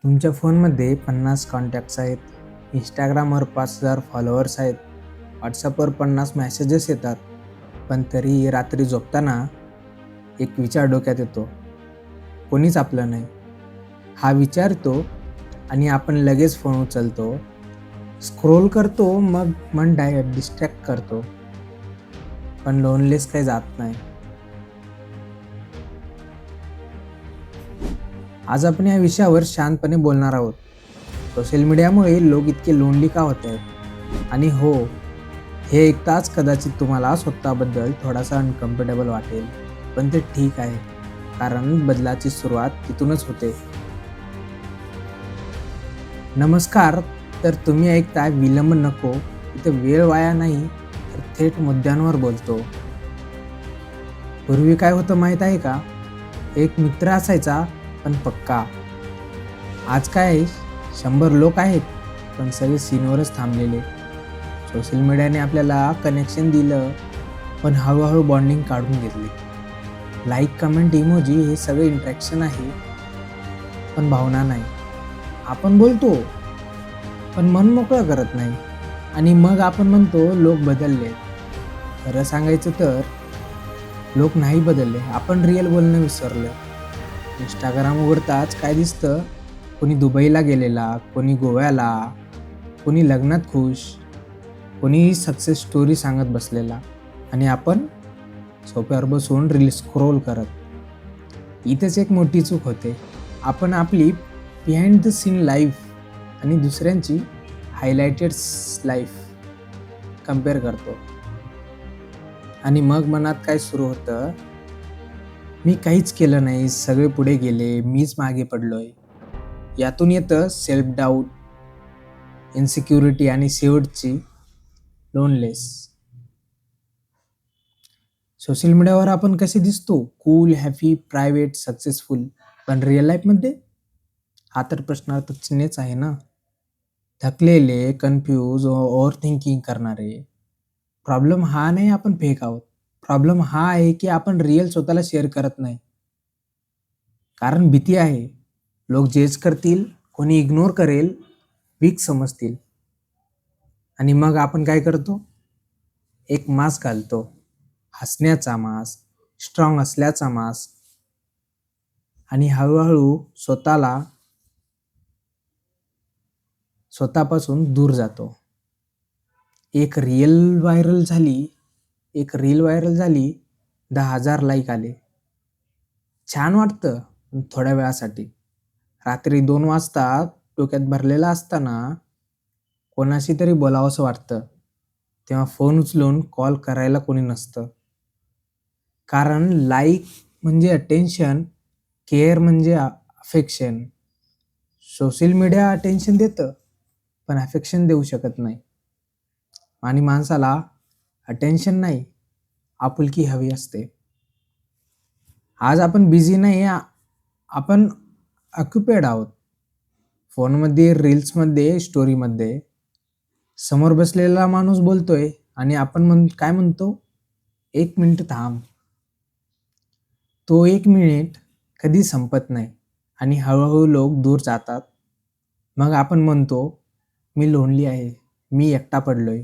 तुमच्या फोनमध्ये 50 कॉन्टॅक्ट्स आहेत, इंस्टाग्रामवर 5,000 फॉलोअर्स आहेत, व्हॉट्सअपवर 50 मेसेजेस येतात, पण तरी रात्री झोपताना एक विचार डोक्यात येतो, कोणीच आपलं नाही. हा विचार येतो आणि आपण लगेच फोन उचलतो, स्क्रोल करतो, मग मन डिस्ट्रॅक्ट करतो, पण लोनलेस काही जात नाही. आज आपण या विषयावर शांतपणे बोलणार आहोत. सोशल मीडियामुळे लोक इतके लोनली का होत आहेत? आणि हो, हे ऐकताच कदाचित तुम्हाला स्वतःबद्दल थोडासा अनकम्फर्टेबल वाटेल, पण ते ठीक आहे, कारण बदलाची सुरुवात तिथूनच होते. नमस्कार, तर तुम्ही ऐकताय विलंब नको. इथं वेळ वाया नाही, तर थेट मुद्द्यांवर बोलतो. पूर्वी काय होतं माहीत आहे का? एक मित्र असायचा, पण पक्का. आज काय 100 लोक आहेत, पण सगळे सीनवरच थांबलेले. सोशल मीडियाने आपल्याला कनेक्शन दिलं, पण हळूहळू बॉन्डिंग काढून घेतली. लाईक, कमेंट, इमोजी हे सगळे इंटरॅक्शन आहे, पण भावना नाही. आपण बोलतो, पण मन मोकळं करत नाही. आणि मग आपण म्हणतो लोक बदलले. खरं सांगायचं तर लोक नाही बदलले, आपण रिअल बोलणं विसरलो. इंस्टाग्राम उघडताच काय दिसतं? कोणी दुबईला गेलेला, कोणी गोव्याला, कोणी लग्नात खुश, कोणी सक्सेस स्टोरी सांगत बसलेला, आणि आपण सोफ्यावर बसून रील स्क्रोल करत. इथेच एक मोठी चूक होते. आपण आपली बिहाइंड द सीन लाईफ आणि दुसऱ्यांची हायलाइटेड लाईफ कम्पेअर करतो. आणि मग मनात काय सुरू होतं? मी काहीच केलं नाही, सगळे पुढे गेले, मीच मागे पडलोय. यातून येतं सेल्फ डाऊट, इन्सिक्युरिटी आणि शेवटची लोनलेस. सोशल मीडियावर आपण कसे दिसतो? Cool, happy, private, successful. पण रिअल लाईफमध्ये? हा तर प्रश्नार्थक चिन्हच आहे ना. थकलेले, कन्फ्यूज, ओव्हर थिंकिंग करणारे. प्रॉब्लेम हा नाही आपण फेक आहोत. प्रॉब्लेम हा आहे की आपण रिअल स्वतःला शेअर करत नाही. कारण भीती आहे. लोक जज करतील, कोणी इग्नोर करेल, वीक समजतील. आणि मग आपण काय करतो? एक मास्क घालतो. हसण्याचा मास्क, स्ट्रॉंग असल्याचा मास्क. आणि हळूहळू स्वतःपासून दूर जातो. एक रील व्हायरल झाली, 10,000 लाईक आले. छान वाटतं, पण थोड्या वेळासाठी. रात्री 2 वाजता डोक्यात भरलेला असताना कोणाशी तरी बोलावंसं वाटतं, तेव्हा फोन उचलून कॉल करायला कोणी नसतं. कारण लाईक म्हणजे अटेन्शन, केअर म्हणजे अफेक्शन. सोशल मीडिया अटेन्शन देतं, पण अफेक्शन देऊ शकत नाही. आणि माणसाला अटेन्शन नाही, आपुलकी हवी असते. आज आपण बिझी नाही, आपण ऑक्युपेड आहोत. फोनमध्ये, रील्समध्ये, स्टोरीमध्ये. समोर बसलेला माणूस बोलतोय आणि आपण काय म्हणतो? 1 मिनिट थांब. तो 1 मिनिट कधी संपत नाही आणि हळूहळू लोक दूर जातात. मग आपण म्हणतो, मी लोनली आहे, मी एकटा पडलोय.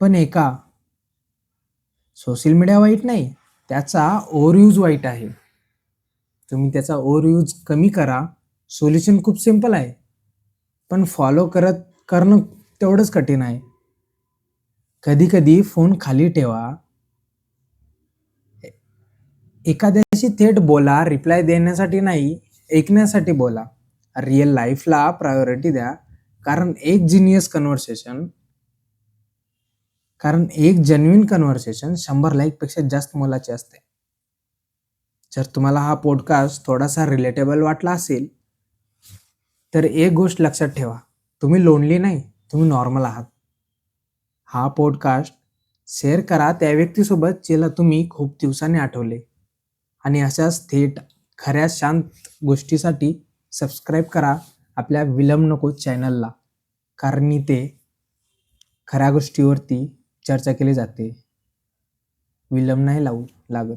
पण सोशल मीडिया वाईट नाही, त्याचा ओव्हरयूज वाईट आहे. तुम्ही त्याचा ओव्हरयूज कमी करा. सोल्युशन खूप सिंपल आहे, पण फॉलो करणं तेवढंच कठीण आहे. कधी कधी फोन खाली ठेवा, एखाद्याशी थेट बोला. रिप्लाय देण्यासाठी नाही, ऐकण्यासाठी बोला. रिअल लाईफला प्रायोरिटी द्या. कारण एक जेन्युइन कन्व्हर्सेशन 100 लाईकपेक्षा जास्त मोलाचे असते. जर तुम्हाला हा पॉडकास्ट थोडासा रिलेटेबल वाटला असेल, तर एक गोष्ट लक्षात ठेवा, तुम्ही लोनली नाही, तुम्ही नॉर्मल आहात. हा पॉडकास्ट शेअर करा त्या व्यक्तीसोबत ज्याला तुम्ही खूप दिवसांनी आठवले. आणि अशाच थेट, खऱ्या, शांत गोष्टीसाठी सबस्क्राईब करा आपल्या विलंब नको चॅनलला. कारण इथे खऱ्या गोष्टीवरती चर्चा केली जाते. विलंब नाही लागत.